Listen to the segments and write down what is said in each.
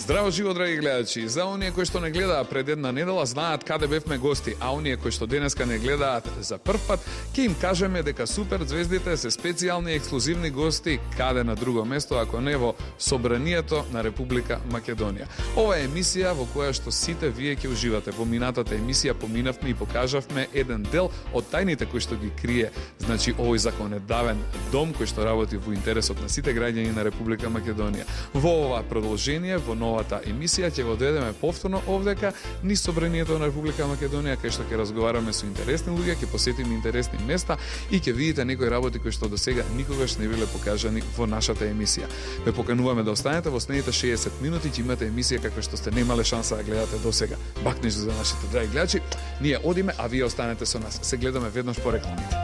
Здраво живо, драги гледачи! За оние кои што не гледаа пред една недела, знаат каде бевме гости, а оние кои што денеска не гледаат за прв пат, ќе им кажеме дека супер звездите се специјални и ексклузивни гости каде на друго место, ако не во Собранието на Република Македонија. Ова е емисија во која што сите вие ќе уживате. Во минатата емисија поминавме и покажавме еден дел од тајните кои што ги крие, значи овој законодавен дом кој што работи во интересот на сите граѓани на Република Македонија. Во ова продолжение, во новата емисија ќе го доведеме повторно овдека низ Собранието на Република Македонија, кај што ќе разговараме со интересни луѓе, ќе посетиме интересни места и ќе видите некои работи кои што досега никогаш не биле покажани во нашата емисија. Ве покануваме да останете во следните 60 минути, ќе имате емисија каква што сте немале шанса да гледате досега. Бакнеш за нашите драги гледачи. Ние одиме, а вие останете со нас. Се гледаме веднаш по рекламите.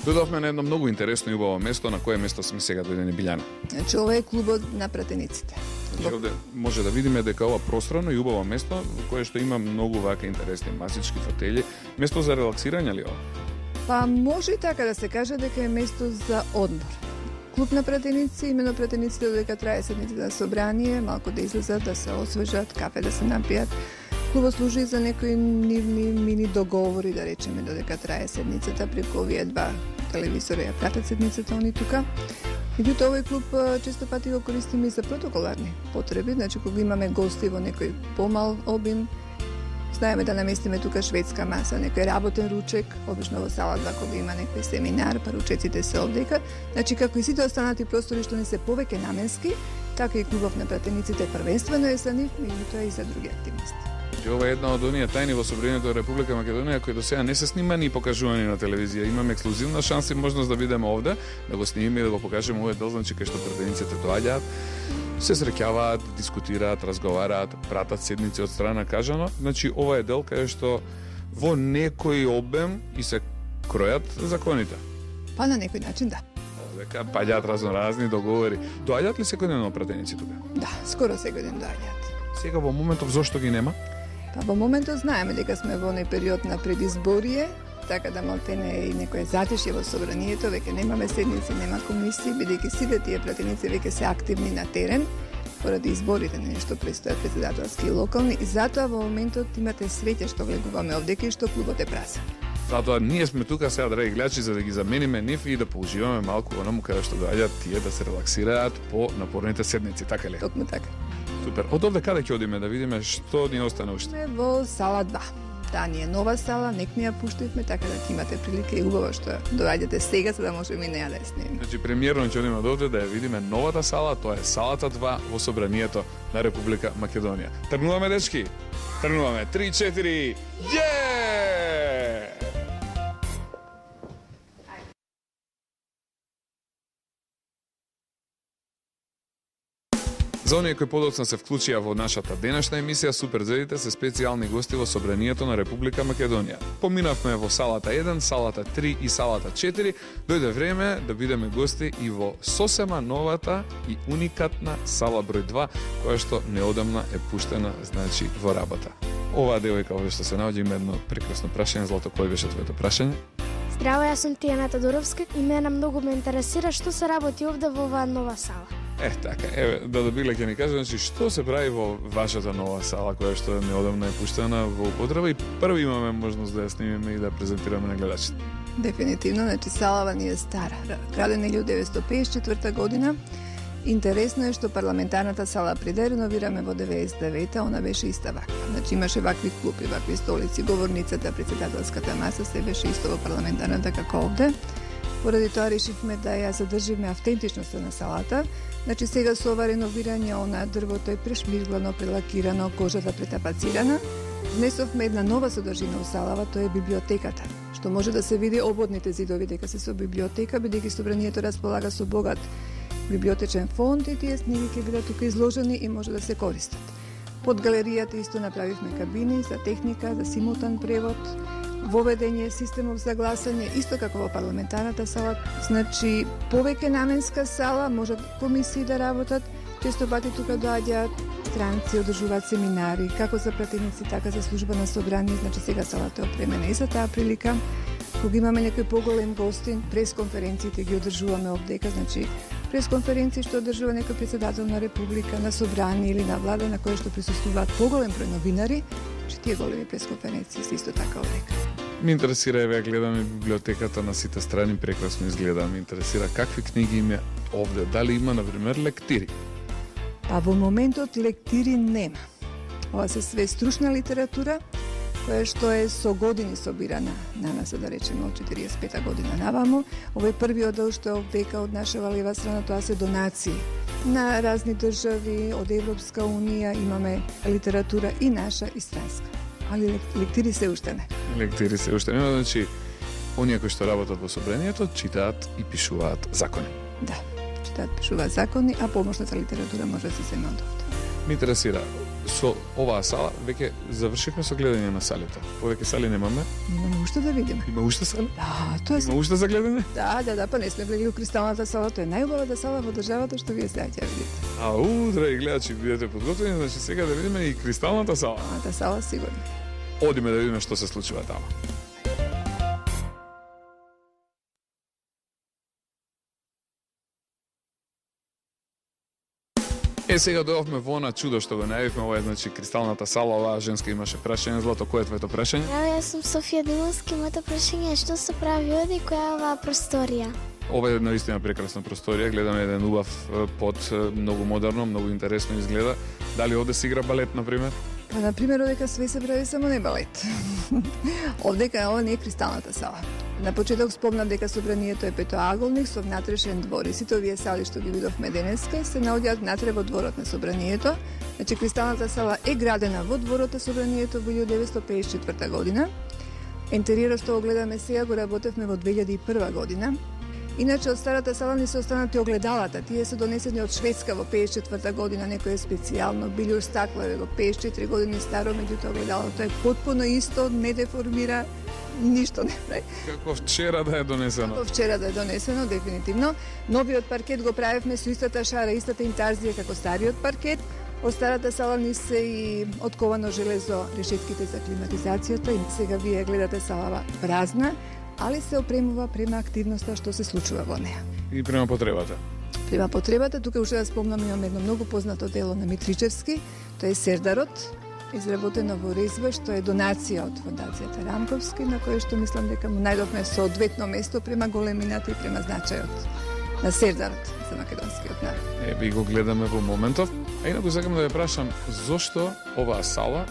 Дојдовме на едно многу интересно и убаво место, на кое место сме сега дојдени, Билјана? Значи, ова е клубот на пратениците. Значи, овде може да видиме дека ова просторно и убаво место, во кое што има многу вака интересни масички фотели. Место за релаксирање ли ова? Па може и така да се каже дека е место за одмор. Клуб на пратеници, имено пратениците додека трае седницата на собрание, малку да излезат, да се освежат, кафе да се напијат. Клубот служи за некои нивни мини договори, да речеме, додека трае седницата, преку овие два телевизори ја пратат седницата они тука. Меѓутоа, овој клуб често пати го користиме и за протоколарни потреби, значи кога имаме гости во некој помал обим, знаеме да наместиме тука шведска маса, некој работен ручек, обично во сала 2 кога има некој семинар, па ручеците се овдека. Значи, како и сите останати простори што не се повеќе наменски, така и клубов на пратениците првенствено е за нив, меѓутоа и за други активности. Ова е една од оние тајни во Собранието на Република Македонија кои до сега не се снимани и покажувани на телевизија. Имаме ексклузивна шанса и можност да видиме овде, да го снимиме и да го покажеме овој дел, значи кај што пратениците доаѓаат, се среќаваат, дискутираат, разговараат, пратат седници од страна кажано. Значи ова е дел кај што во некој обем и се кројат законите. Па на некој начин да. Овдека паѓаат разноразни договори. Доаѓаат ли секојдневно пратеници тука? Да, скоро секој ден доаѓаат. Сега во моментов зошто ги нема? Па во моментот знаеме дека сме во оној период на предизборие, така да малтене и некое затишје во собранието, веќе немаме седници, нема комисии, бидејќи сите тие пратеници веќе се активни на терен, поради изборите на нешто престојат претседателски и локални, и затоа во моментот имате среќа што влегуваме овдека и што клубот е празен. Затоа ние сме тука сега, драги гледачи, за да ги замениме нив и да поуживаме малку онаму каде што доаѓаат тие да се релаксираат по напорните седници, така ли? Токму така. Супер. Од овде каде ќе одиме да видиме што ни остане уште? Сме во сала 2. Таа ни е нова сала, нек ни ја пуштивме, така да ќе имате прилика и убаво што доаѓате сега, за да можеме и неа да ја снимиме. Значи премиерно ќе одиме од овде да ја видиме новата сала, тоа е салата 2 во Собранието на Република Македонија. Тргнуваме, дечки? Тргнуваме. 3-4. За оние кои подоцна се вклучија во нашата денешна емисија, супер звездите се специјални гости во Собранието на Република Македонија. Поминавме во салата 1, салата 3 и салата 4. Дојде време да бидеме гости и во сосема новата и уникатна сала број 2, која што неодамна е пуштена, значи, во работа. Оваа девојка овде што се наоѓа има едно прекрасно прашање. Злато, кој беше твоето прашање? Здраво, јас сум Тијана Тодоровска и мене многу ме интересира што се работи овде во оваа нова сала. Така, еве, да добиле ќе ни каже, значи, што се прави во вашата нова сала, која што неодамна е пуштена во употреба и први имаме можност да ја снимиме и да ја презентираме на гледачите. Дефинитивно, значи салава ни е стара, градена 1954 година. Интересно е што парламентарната сала преде реновираме во 99-та, она беше иста ваква. Значи имаше вакви клупи, вакви столици, говорницата, претседателската маса, се беше исто во парламентарната како овде. Поради тоа решивме да ја задржиме автентичноста на салата. Значи сега со ова реновирање, она дрвото е прешмирглано, прелакирано, кожата претапацирана. Внесовме една нова содржина у салава, тоа е библиотеката, што може да се види ободните зидови дека се со библиотека, бидејќи Собранието располага со богат библиотечен фонд и тие книги ќе бидат тука изложени и може да се користат. Под галеријата исто направивме кабини за техника, за симултан превод, воведење системов за гласање, исто како во парламентарната сала. Значи, повеќе наменска сала, можат комисии да работат, често пати тука доаѓаат странци, одржуваат семинари, како за пратеници, така за служба на собрание, значи сега салата е опремена и за таа прилика. Кога имаме некој поголем гостин, пресконференциите ги одржуваме овдека, значи пресконференции што одржува некој председател на република, на собрание или на влада на кои што присуствуваат поголем број новинари, че тие големи пресконференции се исто така овдека. Ме интересира, еве гледаме библиотеката на сите страни, прекрасно изгледа. Ме интересира какви книги има овде, дали има например лектири? Па во моментот лектири нема. Ова се све стручна литература, која што е со години собирана на нас, да речеме, од 45 година наваму. Овој првиот дел што е овдека од нашава лева страна, тоа се донации на разни држави, од Европска унија, имаме литература и наша и странска. Али лектири се уште не. Лектири се уште нема, значи оние кои што работат во собранието читаат и пишуваат закони. Да, читаат, пишуваат закони, а помошната литература може да се земе од овде. Ме интересира, со оваа сала веќе завршивме со гледање на салите. Повеќе сали немаме. Имаме уште да видиме. Има уште сали? Да, тоа Има уште за гледање? Да, па не сме влегли у Кристалната сала, тоа е најубавата сала во државата што вие сега ќе видите. Драги гледачи, бидете подготвени, значи сега да видиме и Кристалната сала. Кристалната сала сигурно. Одиме да видиме што се случува таму. Сега дојавме во она чудо што го најавивме, ова е значи Кристалната сала, оваа женска имаше прашање. Злато, кој е твоето прашање? Јас сум Софија Димовски, моето прашање е што се прави оди, која е оваа просторија? Ова е наистина прекрасна просторија, гледаме еден убав под, многу модерно, многу интересно изгледа. Дали оде се игра балет, например? Па, например, одека све се прави, само не балет. Овдека ова не е Кристалната сала. На почеток спомнам дека собранието е петоаголник со внатрешен двор и сите овие сали што ги видовме денеска се наоѓаат внатре во дворот на собранието. Значи Кристалната сала е градена во дворот на собранието во 1954 година. Интериерот што го гледаме сега го работевме во 2001 година. Иначе од старата сала не се останати огледалата. Тие се донесени од Шведска во 54 година, некој е специјално, билјур стаклаве го 54 години старо, меѓутоа огледалото е потпуно исто, не деформира, ништо не прави. Како вчера да е донесено. Како вчера да е донесено, дефинитивно. Новиот паркет го правевме со истата шара, истата интарзија како стариот паркет. Од старата сала ни се и отковано железо решетките за климатизацијата и сега вие гледате салава празна, али се опремува према активноста што се случува во неа. И према потребата. Према потребата, тука уште да спомнам, имаме едно многу познато дело на Митричевски, тоа е Сердарот, изработено во резба, што е донација од фондацијата Рамковски, на кој што мислам дека му најдовме соодветно место према големината и према значајот на Сердарот за македонскиот народ. Ви го гледаме во моментов. А инаку сакам да ве прашам, зошто оваа сала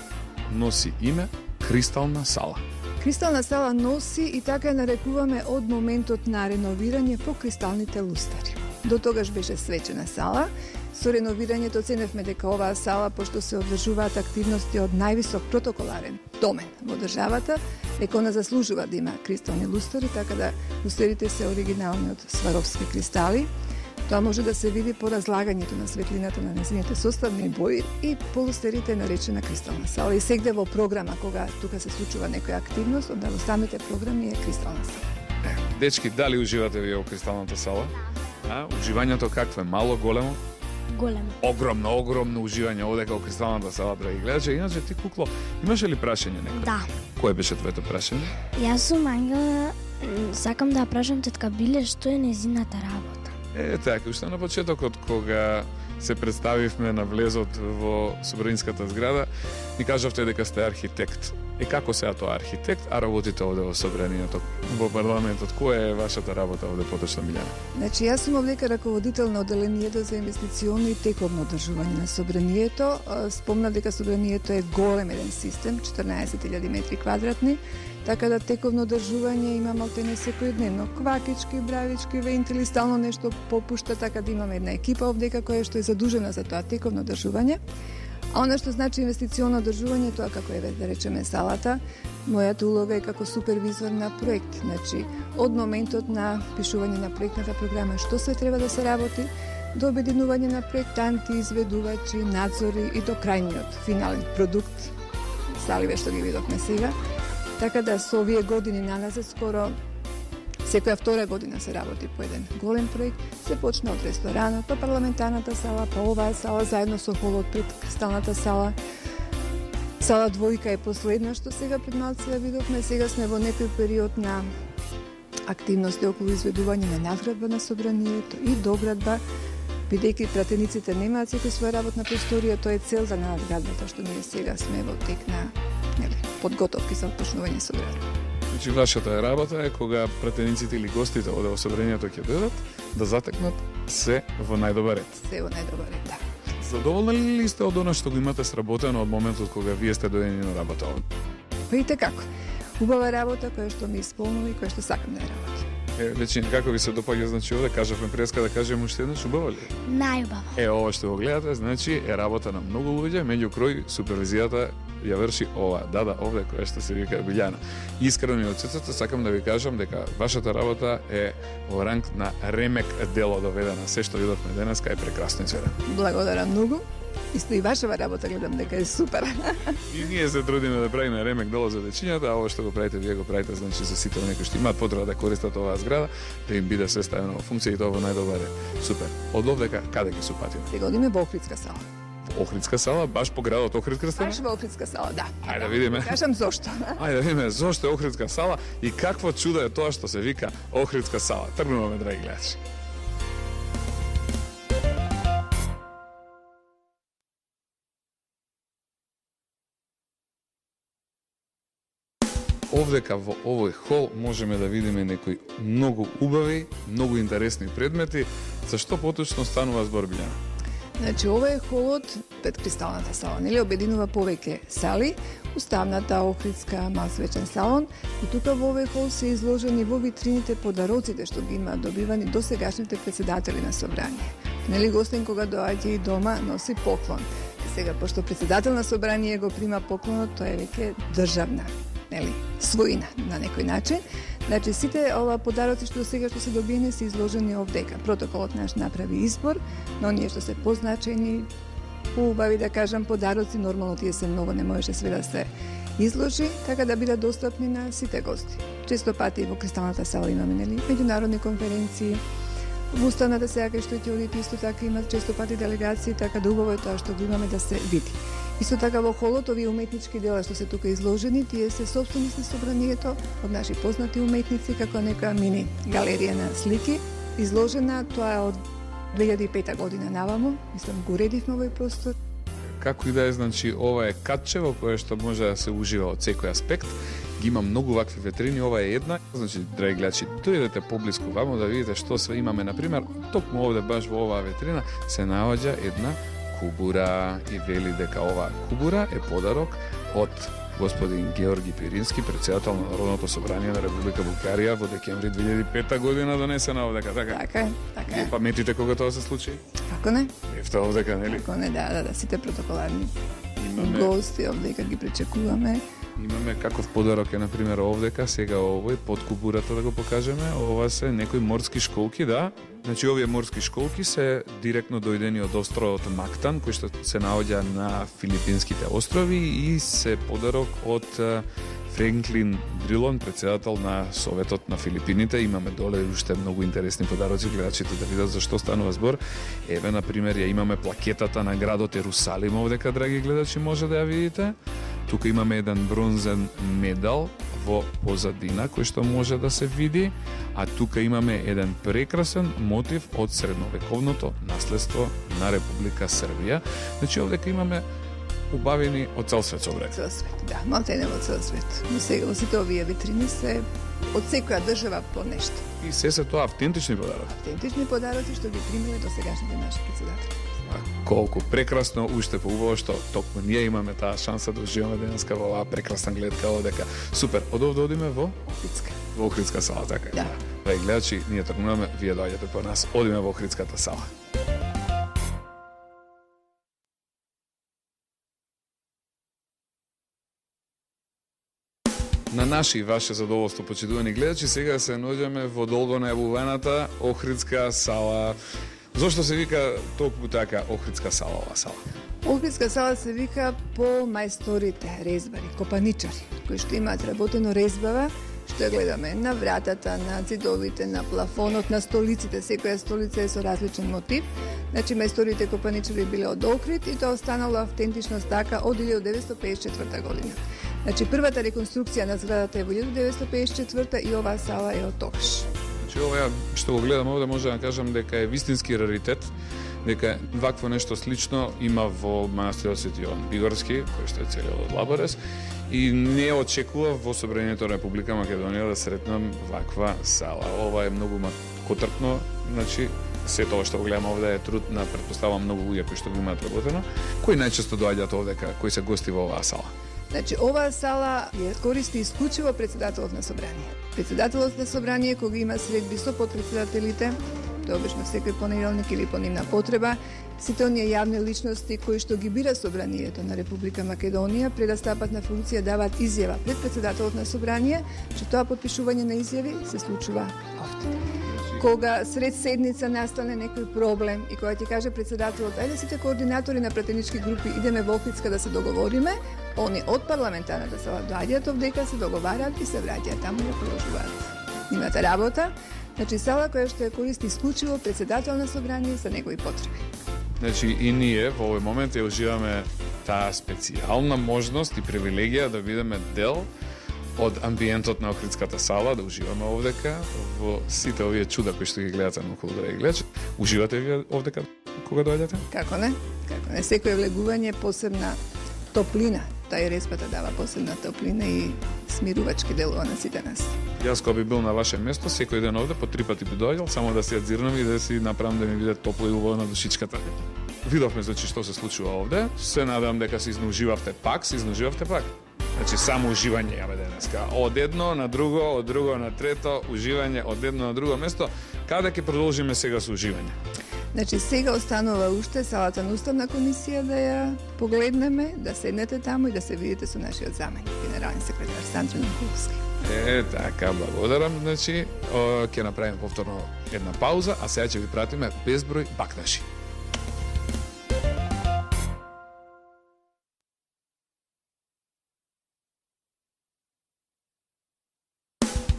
носи име Кристална сала? Кристална сала носи и така ја нарекуваме од моментот на реновирање по кристалните лустари. До тогаш беше свечена сала. Со реновирањето оценевме дека оваа сала, пошто се одржуваат активности од највисок протоколарен домен во државата, дека она заслужува да има кристални лустари, така да лустарите се оригинални од сваровски кристали. Тоа може да се види по разлагањето на светлината на незините составни бои и по лустерите наречена Кристална сала. И сегде во програма, кога тука се случува некоја активност, онда во самите програми е Кристална сала. Дечки, дали уживате вие во Кристалната сала? Уживањето какво е? Мало, големо? Големо. Огромно уживање овде во Кристалната сала, драги гледачи. Иначе ти, Кукло, имаше ли прашање некој? Да. Кој беше твоето прашање? Јас сум Ангела, сакам да прашам тетка Биле што е незината работа. Така, уште на почетокот, кога се представивме на влезот во Собраниската зграда, ни кажавте дека сте архитект. Како сега тоа архитект, а работите овде во Собранието, во парламентот? Која е вашата работа овде поточно, Милјана? Значи, јас сум овдека раководител на оделението за инвестиционно и тековно одржување на Собранието. Спомнав дека Собранието е голем еден систем, 14.000 метри квадратни, така да тековно одржување има малтене секојдневно. Квакички, бравички, вентили, стално нешто попушта, така да имаме една екипа овдека која што е задужена за тоа тековно одржување. А она што значи инвестиционно одржување, тоа како е, да речеме, салата, мојата улога е како супервизор на проект. Значи, од моментот на пишување на проектната програма, што се треба да се работи, до обединување на проектанти, изведувачи, надзори и до крајниот финален продукт, саливе што ги видовме сега. Така да со овие години налазет скоро секоја втора година се работи по еден голем проект, се почна од ресторанот, па парламентарната сала, па оваа сала заедно со холот пред Кристалната сала. Сала двојка е последна што сега пред малце ја видовме, сега сме во некој период на активности околу изведување на надградба на собранието и доградба, бидејќи пратениците немаат секој своја работна просторија, тоа е цел за надградбата, што ние сега сме во тек на подготовки за отпочнување собранието. Значи, вашата работа е кога пратениците или гостите оде во собранието ќе дојдат, да затекнат се во најдобар ред. Се во најдобар ред, да. Задоволни ли сте од она што го имате сработено од моментот кога вие сте дојдени на работа? Па и како. Убава работа која што ми исполнува и која што сакам да ја работам. Веќе како ви се допаѓа, значи овде кажавме преска да кажеме уште еднаш, убаво ли? Најубаво. Ова што го гледате, значи е работа на многу луѓе, меѓу кои супервизијата ја врши ова, овде која што се вика Билјана. Искрено и од срцето сакам да ви кажам дека вашата работа е во ранг на ремек дело доведена. Се што видовме денеска е прекрасно изведено. Благодарам многу. Исто и вашава работа гледам дека е супер. И ние се трудиме да правиме ремек дело за дечињата, а ова што го правите, вие го правите, значи за сите оние кои што имаат потреба да користат оваа зграда, да им биде се ставено во функција и тоа во најдобар ред. Супер. Од овдека каде ги супатиме? Сега одиме во Охридска сала. Охридска сала, баш по градот Охридска сала? Баш во Охридска сала, да. Ајде да видиме. Кажам зошто. Ајде да видиме зошто е Охридска сала и какво чудо е тоа што се вика Охридска сала. Тргнуваме, драги гледачи. Овдека во овој хол можеме да видиме некои многу убави, многу интересни предмети. За што поточно станува збор, Билјана? Значи, ова е холот пред Кристалната сала, нели обединува повеќе сали, уставната, Охридска, Малсвечен салон, и тука во овој хол се изложени во витрините подароците што ги имаат добивани досегашните претседатели на собрание. Нели гостин кога доаѓа и дома носи поклон. Сега, пошто претседател на собрание го прима поклонот, тоа е веќе државна, нели, своина на некој начин. Значи, сите ова подароци што сега што се добиени се изложени овдека. Протоколот наш направи избор, но оние што се позначени, поубави да кажам подароци, нормално тие се многу, не можеше све да се изложи, така да бидат достапни на сите гости. Често пати во Кристалната сала имаме, нели, меѓународни конференции, во уставната сега кај што ќе одите исто така имат често пати делегации, така да убаво е тоа што го имаме да се види. Исто така во холот овие уметнички дела што се тука изложени, тие се собственост на собранието од наши познати уметници, како нека мини галерија на слики изложена, тоа е од 2005 година наваму, мислам го уредивме овој простор. Како и да е, значи, ова е катче во кое што може да се ужива од секој аспект. Ги има многу вакви витрини, ова е една. Значи, драги гледачи, дојдете поблиску вамо да видите што све имаме. Например, токму овде баш во оваа витрина се наоѓа една кубура и вели дека ова кубура е подарок од господин Георги Пирински, председател на Народното собрание на Република Бугарија во декември 2005 година донесена овдека, така? Така е, така е. Паметите кога тоа се случи? Како не? Ефта овдека, нели? Како не, да, сите протоколарни Имаме- гости овдека ги пречекуваме. Имаме каков подарок е, например, овдека, сега овој, под кубурата да го покажеме, ова се некои морски школки, да. Значи, овие морски школки се директно дојдени од островот Мактан, кој што се наоѓа на Филипинските острови и се подарок од Френклин Дрилон, председател на Советот на Филипините. Имаме доле уште многу интересни подароци, гледачите да видат за што станува збор. Еве, например, ја имаме плакетата на градот Ерусалим овдека, драги гледачи, може да ја видите. Тука имаме еден бронзен медал во позадина, кој што може да се види, а тука имаме еден прекрасен мотив од средновековното наследство на Република Србија. Значи, овдека имаме убавени од цел свет собрани. Цел свет, да, малтене во цел свет. Но сега во сите овие витрини се од секоја држава по нешто. И се тоа автентични подароци. Автентични подароци што ги примиле до сегашните наши председатели. Колку прекрасно, уште поубаво што токму ние имаме таа шанса да уживаме денеска во оваа прекрасна гледка овдека. Супер, од овде одиме во Охридска. Охридска сала, така е. Да. Драги гледачи, ние тргнуваме, вие доаѓате по нас, одиме во Охридската сала. На наше и ваше задоволство, почитувани гледачи, сега се наоѓаме во долго најавуваната Охридска сала. Зошто се вика токму така Охридска сала ова сала? Охридска сала се вика по мајсторите, резбари, копаничари, кои што имаат работено резбава, што ја гледаме на вратата, на цидовите, на плафонот, на столиците, секоја столица е со различен мотив. Значи, мајсторите копаничари биле од Охрид и тоа останало автентичност така од 1954 година. Значи, првата реконструкција на зградата е во 1954 и оваа сала е од тогаш. Значи, ова што го гледам овде може да кажам дека е вистински раритет, дека вакво нешто слично има во манастирот Свети Јован Бигорски, кој што е целиот од Лаборес, и не очекував во Собранието на Република Македонија да сретнам ваква сала. Ова е многу котрпно, значи се тоа што го гледам овде е труд на претпоставам многу луѓе кои што го имаат работено. Кои најчесто доаѓаат овде, кои се гости во оваа сала? Значи, оваа сала ја користи исклучиво председателот на Собрание. Председателот на Собрание, кога има средби со подпредседателите, тоа обично секој понеделник или по нивна потреба, сите оние јавни личности кои што ги бира Собранието на Република Македонија, пред да стапат на функција, даваат изјава пред председателот на Собрание, че тоа подпишување на изјави се случува овде. Кога сред седница настане некој проблем и кога ќе каже председателот, ајде сите координатори на пратенички групи идеме во Охридска да се договориме, они од парламентарната сала доаѓаат овдека, се договараат и се враќаат таму и продолжуваат нивната работа. Значи, сала која што ја користи исклучиво председател на Собрание за негови потреби. Значи, и ние во овој момент ја уживаме таа специјална можност и привилегија да бидеме дел од амбиентот на Охридската сала, да уживаме овдека во сите овие чуда кои што ги гледате на околу драги гледачи. Уживате вие овдека кога доаѓате? Како не? Како не? Секој влегување посебна топлина. Тај респата дава посебна топлина и смирувачки делува на сите нас. Јас кога би бил на ваше место, секој ден овде по 3 пати би доаѓал, само да се јадзирнам и да си направам да ми биде топло и убаво на душичката. Видовме значи што се случува овде. Се надевам дека се изнуживавте пак. Значи, само уживање јаве денеска. Од едно на друго, од друго на трето, уживање од едно на друго место. Каде ќе продолжиме сега со уживање? Значи, сега останува уште салата на Уставна комисија да ја погледнеме, да седнете таму и да се видите со нашиот заменик, генерален секретар Сандро Нунковски. Така, благодарам. Значи, ќе направиме повторно една пауза, а сега ќе ви пратиме безброј бакнаши.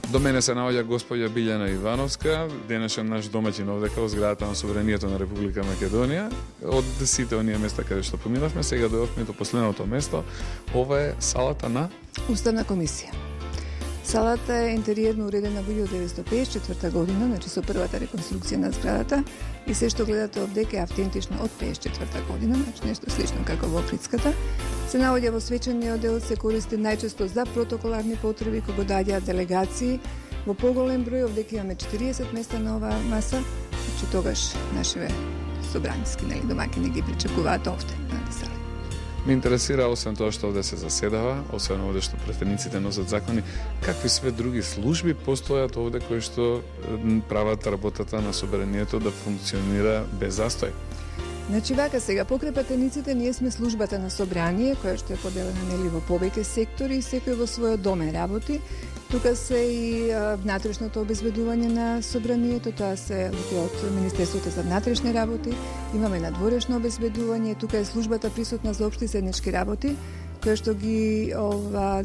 До мене се наоѓа господја Билјана Ивановска, денешен наш домаќин овдека во зградата на Собранието на Република Македонија. Од сите оние места каде што поминавме, сега дојдовме до последното место. Ова е салата на Уставна комисија. Салата е интериерно уредена во 1954 година, значи со првата реконструкција на зградата, и се што гледате овдека е автентично од 54 година, значи нешто слично како во Охридската. Се наоѓа во свечениот дел, се користи најчесто за протоколарни потреби, кога доаѓаат делегации. Во поголем број, овдека имаме 40 места на оваа маса, значи тогаш нашиве собраниски, домаќини ги причекуваат овде на сала. Ме интересира, освен тоа што овде се заседава, освен овде што претениците носат закони, какви све други служби постојат овде кои што прават работата на Собранието да функционира без застој? Значи вака сега, покрај пратениците, ние сме службата на Собрание, која што е поделена нели во повеќе сектори и секој во својот домен работи. Тука се и внатрешното обезбедување на Собранието, тоа се од Министерството за внатрешни работи. Имаме надворешно обезбедување, тука е службата присутна за општи седнички работи, која што ги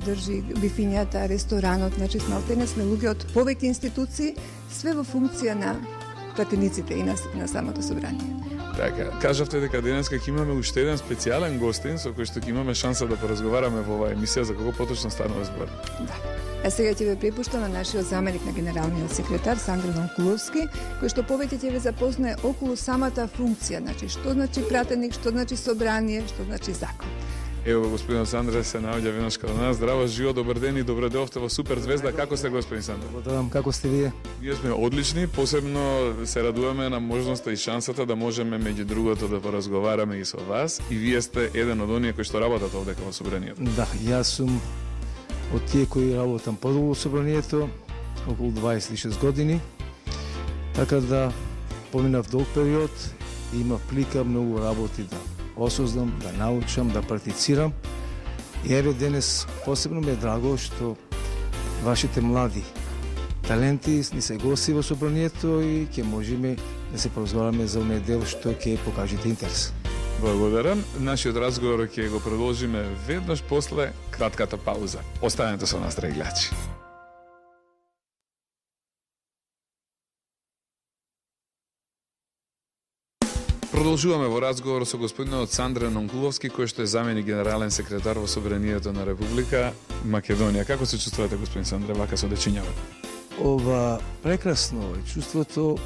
држи бифињата, ресторанот, значи смалтене сме луѓе од повеќе институции, све во функција на пратениците и на самото Собрание. Така, кажавте дека денеска ќе имаме уште еден специјален гостин со кој што ќе имаме шанса да поразговараме во оваа емисија, за кого поточно станува збор. Да. А сега ќе ве препуштам на нашиот заменик на генералниот секретар Сандро Нунковски, кој што повеќе ќе ве запознае околу самата функција, значи што значи пратеник, што значи собрание, што значи закон. Ево, господин Сандре се наоѓа веднаш кај нас. Здраво, живо, добар ден и добре дојдовте во Супер Звезда. Како сте, господин Сандре? Благодарам, како сте вие? Ние сме одлични, посебно се радуваме на можноста и шансата да можеме меѓу другото да поразговараме и со вас. И вие сте еден од оние кои што работат овдека во Собранието. Да, јас сум од тие кои работам подолу во Собранието, околу 26 години. Така да поминав долг период и имав плика многу работи да осознам, да научам, да практицирам. И еве денес посебно ми е драго што вашите млади таленти ни се гости во Собранието и ќе можеме да се поразговараме за оние дел што ќе покажете интерес. Благодарам. Нашиот разговор ќе го продолжиме веднаш после кратката пауза. Останете со нас, драги гледачи. Продолжуваме во разговор со господинот Сандре Нонкуловски, кој што е заменик генерален секретар во Собранието на Република Македонија. Како се чувствувате, господин Сандре, вака со дечињава? Ова прекрасно е чувството.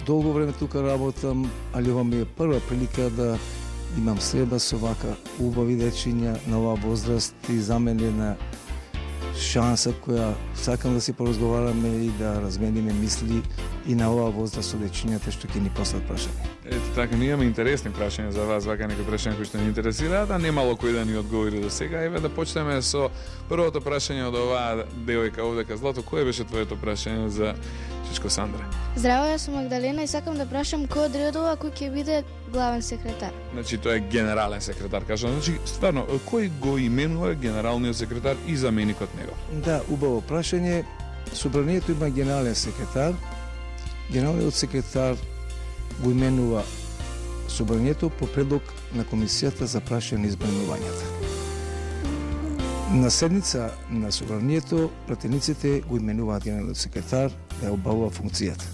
Долго време тука работам, али ова ми е прва прилика да имам среба со вака убави дечиња на оваа возраст и за мене една шанса која сакам да си поразговараме и да размениме мисли и на оваа возраст со дечињата што ќе ни постават прашање. Ето така, ние имаме интересни прашања за вас, вака некои прашања кои што ни интересираат, а немало кој да ни одговори до сега. Еве да почнеме со првото прашање од оваа девојка овдека. Злато, кое беше твоето прашање за Чичко Сандре? Здраво, јас сум Магдалена и сакам да прашам кој одредува кој ќе биде главен секретар. Значи, тој е генерален секретар, кажа. Значи, стварно, кој го именува генералниот секретар и заменикот него? Да, убаво прашање. Собранието има генерален секретар. Генералниот секретар го именува Собранието по предлог на Комисијата за прашање и избранувањата. На седница на Собранието пратениците го именуваат генералниот секретар да обавува функцијата.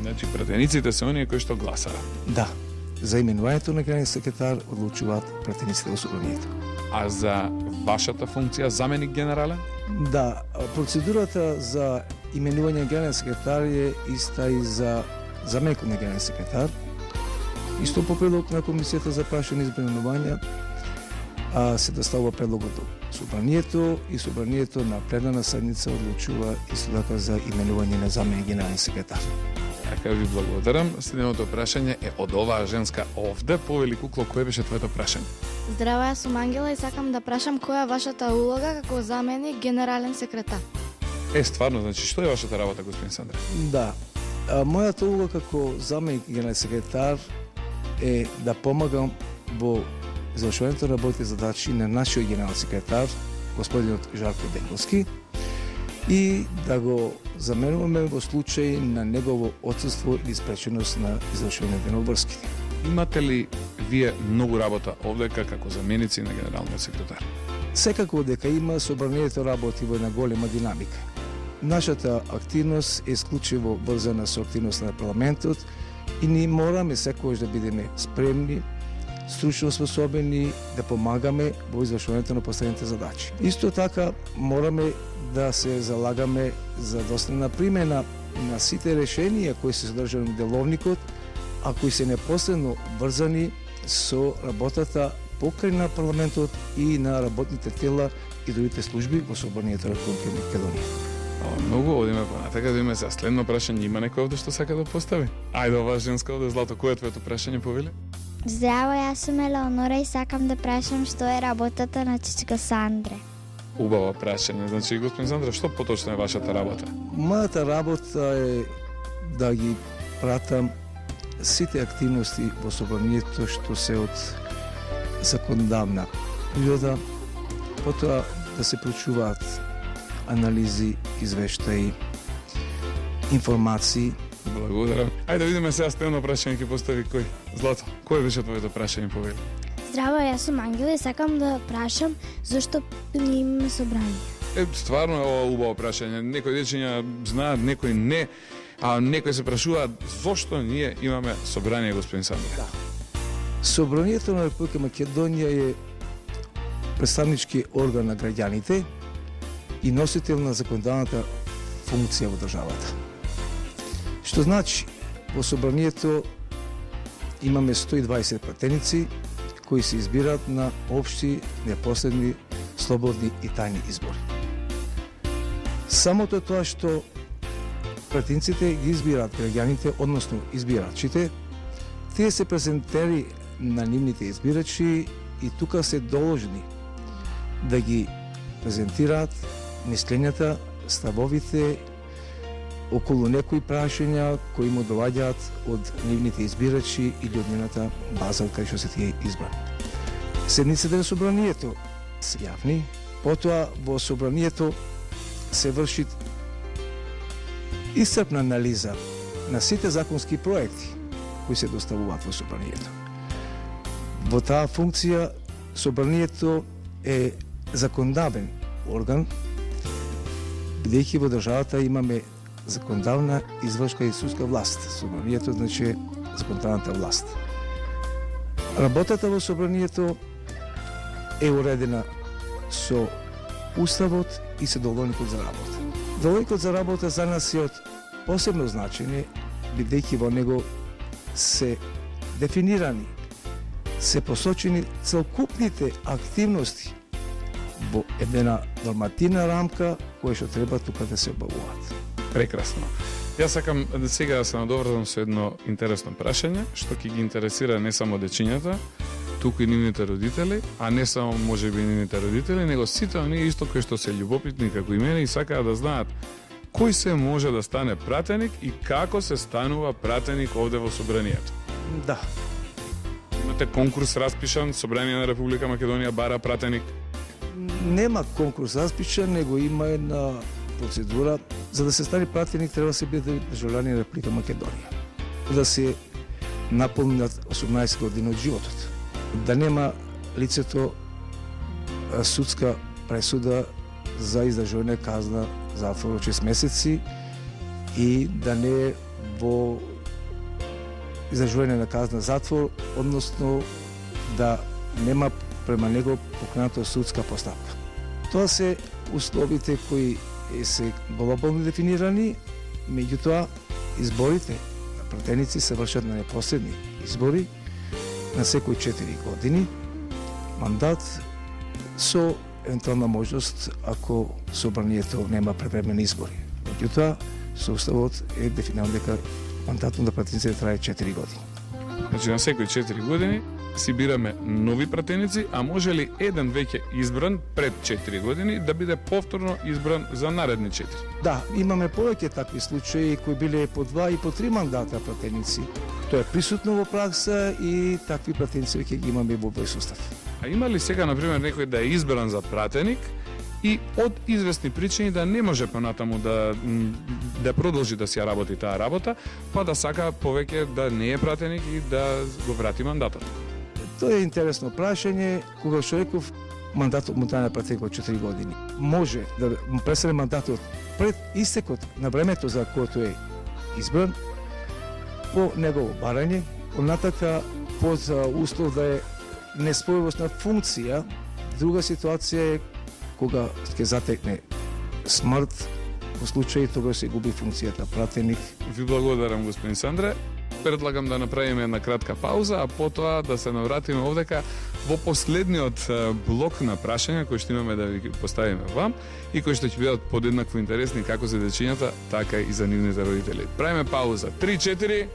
Значи, пратениците се оние кои што гласаат. Да, за именувањето на генерален секретар одлучуваат пратениците во Собранието. А за вашата функција, заменик генерален? Да, процедурата за именување на генерален секретар е иста и за заменикот на генерален секретар. Исто по предлог на Комисијата за прашање и избранувања се доставува предлогот до Собранието и Собранието на пленарна седница одлучува исто така за именување на заменик генерален секретар. Така ви благодарам. Следното прашање е од оваа женска овде. Повели Кукло, кое беше твоето прашање? Здраво, јас сум Ангела и сакам да прашам која е вашата улога како заменик генерален секретар. Стварно, значи, што е вашата работа, господин Сандре? Да, мојата улога како заменик генерален секретар е да помагам во завршувањето на работните задачи на нашиот генерален секретар, господинот Жарко Денговски, и да го заменуваме во случај на негово отсутство или спреченост на извршувањето на обврските. Имате ли вие многу работа овдека како заменици на генералниот секретар? Секако дека има, Собранието работи во една голема динамика. Нашата активност е исклучиво врзана со активност на парламентот и ние мораме секогаш да бидеме спремни, стручно способени да помагаме во извршувањето на поставените задачи. Исто така мораме да се залагаме за доследна примена на сите решенија кои се содржани во деловникот, а кои се непосредно врзани со работата покрај на парламентот и на работните тела и другите служби во Собранието на Република Македонија. Многу одиме понатака, да име за следно прашање. Има некој овде што сака да постави? Ајде, оваа женска овде, Злато, кој е твоето прашање, повели? Здраво, јас сум Елеонора и сакам да прашам што е работата на Чичко Сандре. Убаво прашање. Значи, господин Сандре, што поточно е вашата работа? Мојата работа е да ги пратам сите активности во Собранието што се од законодавна природа, потоа да се проучуваат анализи, извештаи, информации. Благодарам. Ајде да видиме сега следно прашање ќе постави кој? Злато, кој беше твоето прашање, повели? Здраво, јас сум Ангела и сакам да прашам зошто ние имаме собрание. Стварно е ова убаво прашање. Некои дечиња знаат, некои не, а некои се прашуваат зошто ние имаме собрание, господин Сандре. Да. Собранието на Република Македонија е представнички орган на граѓаните и носител на законодавната функција во државата. Што значи, во Собранието имаме 120 пратеници кои се избираат на општи, непоследни, слободни и тајни избори. Самото тоа што пратениците ги избираат граѓаните, односно избирачите, тие се презентери на нивните избирачи и тука се должни да ги презентираат мислењата, ставовите околу некои прашања кои му доаѓаат од нивните избирачи или од нивната база од кај што се тие избрани. Седниците на Собранието се јавни, потоа во Собранието се врши исцрпна анализа на сите законски проекти кои се доставуваат во Собранието. Во таа функција Собранието е законодавен орган, бидејќи во државата имаме законодавна, извршка и судска власт. Собранието значи законодавната власт. Работата во собранието е уредена со Уставот и со Деловникот за работа. Деловникот за работа за нас е од посебно значење, бидејќи во него се дефинирани, се посочени целокупните активности во една нормативна рамка која што треба тука да се обавуваат. Прекрасно. Јас сакам сега да се надоврзам со едно интересно прашање, што ќе ги интересира не само дечињата, туку и нивните родители, а не само можеби нивните родители, него сите оние исто кои што се љубопитни како и мене и сакаат да знаат кој се може да стане пратеник и како се станува пратеник овде во собранието. Да, Имате конкурс распишан, Собрание на Република Македонија бара пратеник. нема конкурс распишан, него има една процедура. За да се стане пратеник треба да се биде државјанин на Република Македонија. Да се наполнат 18 години од животот. Да нема лицето судска пресуда за издржување казна затвор од 6 месеци и да не е во издржување на казна затвор, односно да нема према него покрената судска постапка. Тоа се условите кои се глобално дефинирани, меѓутоа изборите на пратеници се вршат на непосредни избори на секои 4 години, мандат со евентуална можност ако собранието нема превременни избори. Меѓутоа, со уставот е дефинирано дека мандатот на пратениците трае 4 години. Значи на секои 4 години си бираме нови пратеници, а може ли еден веќе избран пред 4 години да биде повторно избран за наредни 4? Да, имаме повеќе такви случаи кои биле по 2 и по 3 мандата пратеници. Тоа е присутно во пракса и такви пратеници веќе ги имаме во овој сустав. А има ли сега, например, некој да е избран за пратеник и од известни причини да не може понатаму да продолжи да си ја работи таа работа, па да сака повеќе да не е пратеник и да го врати мандатот? Тоа е интересно прашање, кога што реков мандатот му трае пратеник од 4 години. Може да му престане мандатот пред истекот на времето за което е избран по негово барање, онатака под услов да е неспојивост на функција. Друга ситуација е кога ќе затекне смрт, во случај тогаш се губи функцијата пратеник. Ви благодарам, господин Сандре. Предлагам да направиме една кратка пауза, а потоа да се навратиме овдека во последниот блок на прашања кои што имаме да ви поставиме вам и кои што ќе бидат подеднакво интересни како за дечињата, така и за нивните родители. Правиме пауза. 3-4.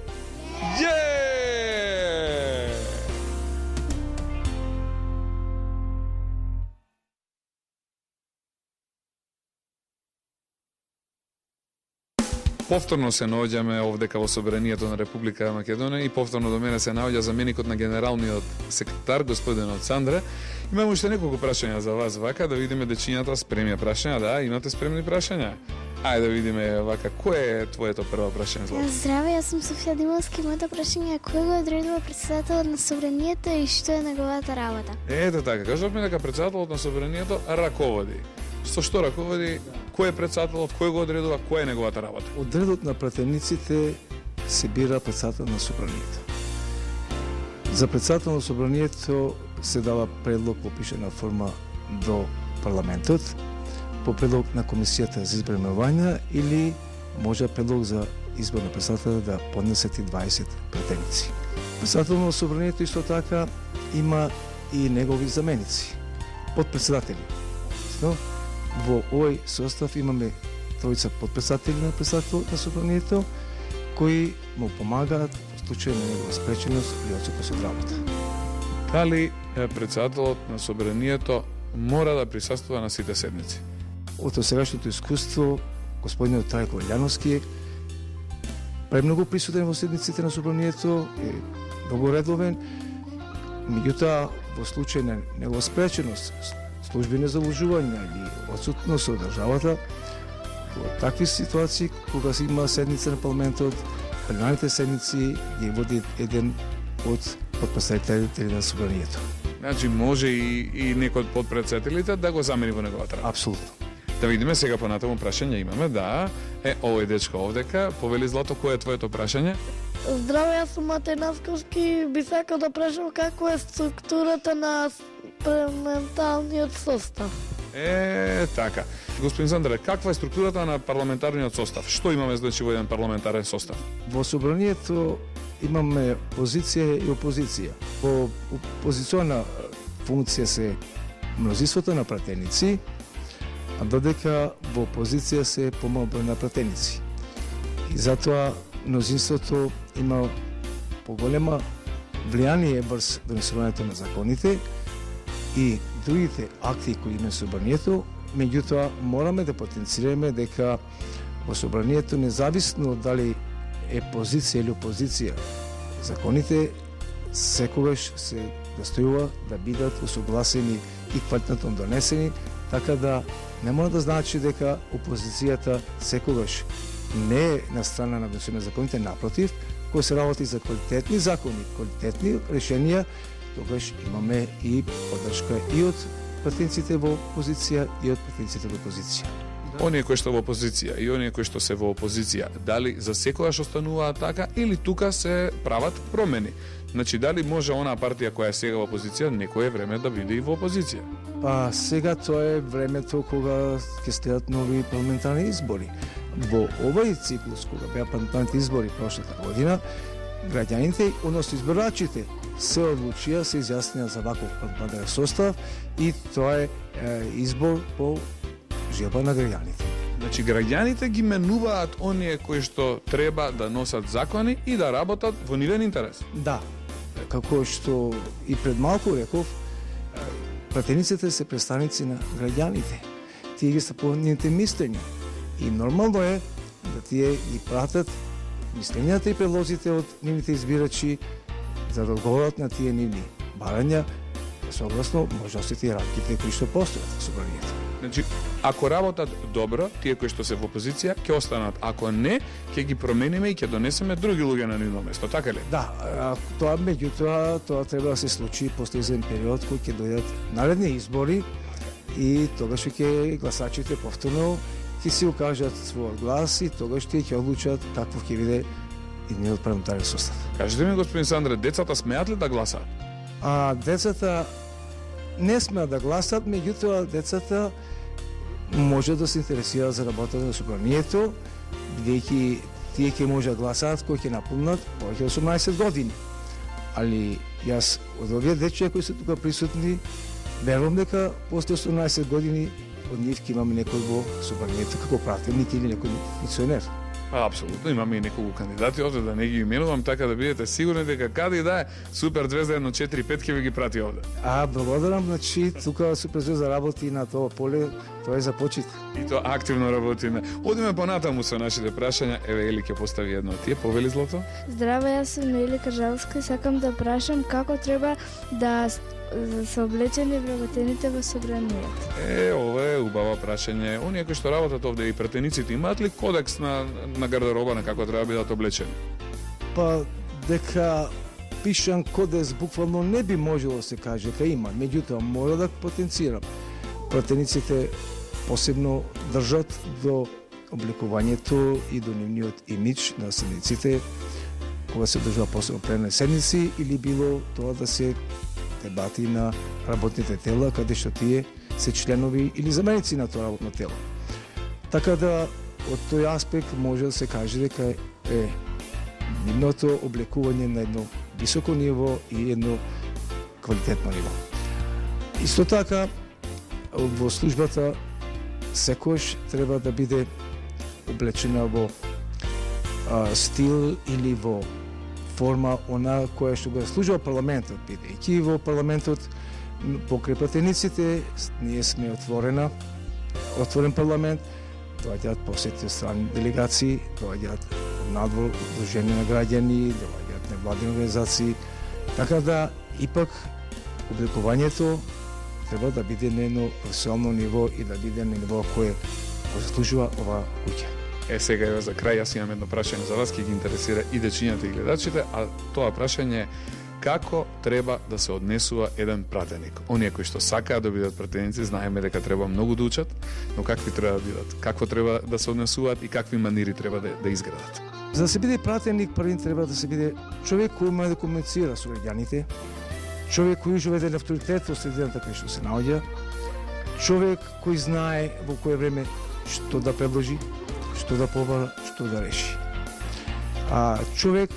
Повторно се наоѓаме овдека во Собранието на Република Македонија и повторно до мене се наоѓа заменикот на генералниот секретар, господинот Сандре. Имам уште неколку прашања за вас, вака, да видиме дечињата спремни прашања. Да, имате спремни прашања? Ајде да видиме, вака, кое е твоето прво прашање за вас? Здраве, јас сум Софија Димовски. Моето прашање е кој го одредува председателот на Собранието и што е неговата работа? Ето така, кажавме дека председателот на Собранието раководи. Со што раководи? Кој е председателот, кој го одредува, која е неговата работа? Одредот на пратениците се бира председател на Собранието. За председател на Собранието се дава предлог по пишена форма до парламентот, по предлог на Комисијата за избор и именувања или може предлог за избор на председател да поднесат и 20 пратеници. Председател на Собранието исто така има и негови заменици, подпредседатели. Во овој состав имаме тројца подпредседатели на председател на Собранието кои му помагаат во случај на негова спреченост или отсутност од работа. Дали председателот на Собранието мора да присуствува на сите седници? Од сегашното искуство, господинот Трајко Илјановски премногу присутен во седниците на Собранието, е многу редовен, меѓутоа во случај на негова спреченост, службени заложувања или отсутност од државата, во такви ситуации, кога се има седница на парламентот, пленарните седници ги води еден од подпредседателите на Собранието. Значи може и некој од подпредседателите да го замени во неговата работа. Апсолутно. Да видиме сега понатаму прашање имаме, да. Овој дечко овдека, повели Злато, кое е твоето прашање? Здраво, јас сум Матеј Насковски, би сакал да прашам како е структурата на парламентарниот состав. Така. Господин Зандре, каква е структурата на парламентарниот состав? Што имаме значи во еден парламентарен состав? Во собранието имаме позиција и опозиција. Во опозициона функција се мнозинството на пратеници, а додека во опозиција се помал број на пратеници. И затоа мнозинството има поголема влијание врз донесувањето на законите и другите акти кои има собранието, меѓутоа мораме да потенцираме дека во собранието, независно дали е позиција или опозиција, законите секогаш се настојува да бидат усогласени и квалитетно донесени, така да не мора да значи дека опозицијата секогаш не е на страна на донесување на законите, напротив, кој се работи за квалитетни закони, квалитетни решенија, тогаш имаме и поддршка и од пратениците во опозиција и од пратениците во опозиција. Оние кои што во опозиција и оние кои што се во опозиција, дали за секогаш остануваат така или тука се прават промени? Значи, дали може онаа партија која е сега во опозиција, некое време да биде и во опозиција? Па сега тоа е времето кога ќе следат нови парламентарни избори. Во овој циклус, кога беа парламентарните избори прошлата година, граѓаните, односно избирачите, се одлучија, се изјаснија за ваков парламентарен состав и тоа е избор по желба на граѓаните. Значи, граѓаните ги менуваат оние кои што треба да носат закони и да работат во нивен интерес. Да, како што и пред малку реков, пратениците се представници на граѓаните. Тие ги стапуваат нивните мислења. И нормално е да тие ги пратат мислењата и предлозите од нивните избирачи за да одговорат на тие нивни барања согласно можностите и рамките кои што постојат во собранието. Значи, ако работат добро, тие кои што се во опозиција ќе останат, ако не, ќе ги промениме и ќе донесеме други луѓе на нивно место, така ли? Да, тоа меѓутоа тоа треба да се случи после еден период кој ќе дојдат наредни избори и тогаш ќе гласачите повторно ќе си укажат својот глас и тогаш тие ќе одлучат каков ќе биде идниот парламентарен состав. Кажете ми, господин Сандре, децата смеат ли да гласаат? Децата не смеат да гласат, меѓутоа децата може да се интересираат за работата на собранието, бидејќи тие ќе може да гласаат кои ќе напомнат повеќе од 18 години. Али јас од овие дечиња кои се тука присутни, верувам дека после 18 години од нив ќе имаме некој во собранието како пратеник или некој функционер. Апсолутно, имаме и неколку кандидати овде, да не ги именувам, така да бидете сигурни дека каде и да е, Супер Звезда 145 ќе ви ги прати овде. Благодарам, значи тука Супер Звезда работи на тоа поле, тоа е за почит. И тоа активно работиме. Одиме понатаму со нашите прашања. Еве Ели ќе постави едно од тие. Повели Злато? Здраво, јас сум Ели Кажалска и сакам да прашам како треба да се облечени вработените во собранието. Ова е убава прашање. Оние кои што работат овде и пратениците имаат ли кодекс на гардероба на како треба да бидат облечени? Па дека пишан кодекс буквално не би можело да се каже дека има, меѓутоа мора да потенцирам. Пратениците посебно држат до обликувањето и до нивниот имидж на седниците кога се држува посебно пленарни седници или било тоа да се дебати на работните тела, каде што тие се членови или заменици на тоа работно тело. Така да, од тој аспект може да се каже дека е нивното облекување на едно високо ниво и едно квалитетно ниво. Исто така, во службата секојаш треба да биде облечена во стил или во форма она која што го служува парламентот, бидејќи во парламентот покрај пратениците ние сме отворен парламент, доаѓаат посети од страни делегации, доаѓаат од надвор удруженија на граѓани, доаѓаат невладини организации, така да ипак обликувањето треба да биде на едно професионално ниво и да биде на ниво кое го заслужува оваа куќа. Сега еве за крај, јас имам едно прашање за вас, ќе ги интересира и дечињата и гледачите, а тоа прашање како треба да се однесува еден пратеник. Оние кои што сакаат да бидат пратеници, знаеме дека треба многу да учат, но какви треба да бидат, какво треба да се однесуваат и какви манири треба да изградат. За да се биде пратеник, првин треба да се биде човек кој може да комуницира со граѓаните, човек кој ужива еден авторитет во средината кај што се наоѓа, човек кој знае во кое време што да предложи, што да побара, што да реши. А човек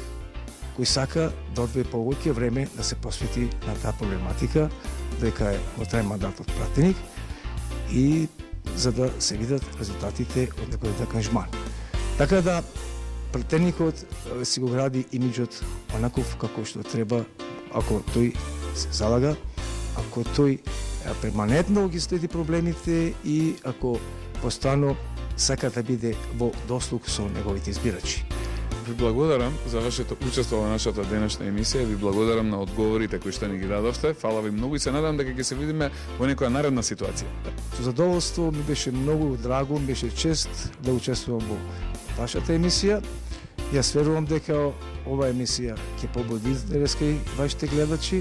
кој сака да одвие повеќе време да се посвети на таа проблематика, дека е во тај мандатот пратеник и за да се видат резултатите од некој ангажман. Така да пратеникот си го гради имиџот онаков како што треба, ако тој се залага, ако тој перманентно ги следи проблемите и ако постојано сака да биде во дослуг со неговите избирачи. Ви благодарам за вашето учество во нашата денешна емисија, ви благодарам на одговорите кои што ни ги дадовте. Фала ви многу и се надам дека ќе се видиме во некоја наредна ситуација. Со задоволство, ми беше многу драго, ми беше чест да учествувам во вашата емисија. Јас верувам дека ова емисија ќе побуди денеска и вашите гледачи,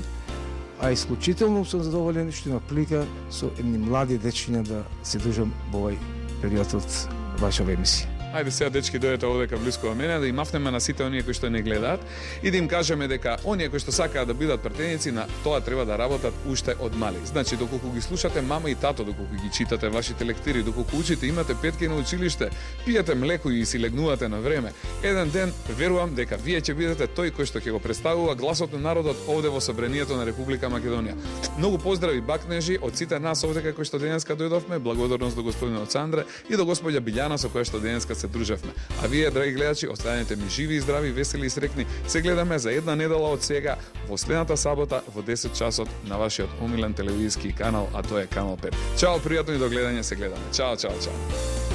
а исклучително сум задоволен што има прилика со едни млади дечиња да се дружам во овој период од вашава емисија. Ајде сега, дечки, дојдете овдека блиску во мене, да им мафнеме на сите оние кои што не гледаат и да им кажеме дека оние кои што сакаат да бидат пратеници, на тоа треба да работат уште од мали. Значи, доколку ги слушате мама и тато, доколку ги читате вашите лектири, доколку учите, имате петки на училиште, пиете млеко и си легнувате на време, еден ден верувам дека вие ќе бидете тој кој што ќе го представува гласот на народот овде во Собранието на Република Македонија. Многу поздрави, бакнежи, од сите нас овдека кои што денеска дојдовме, благодарност до господинот Сандре и до господја Билјана со која што денеска се дружевме. А вие, драги гледачи, останете ми живи и здрави, весели и срекни. Се гледаме за една недела од сега во следната сабота во 10 часот на вашиот омилен телевизиски канал, а тоа е Канал 5. Чао, пријатно и до гледање, се гледаме. Чао, чао, чао.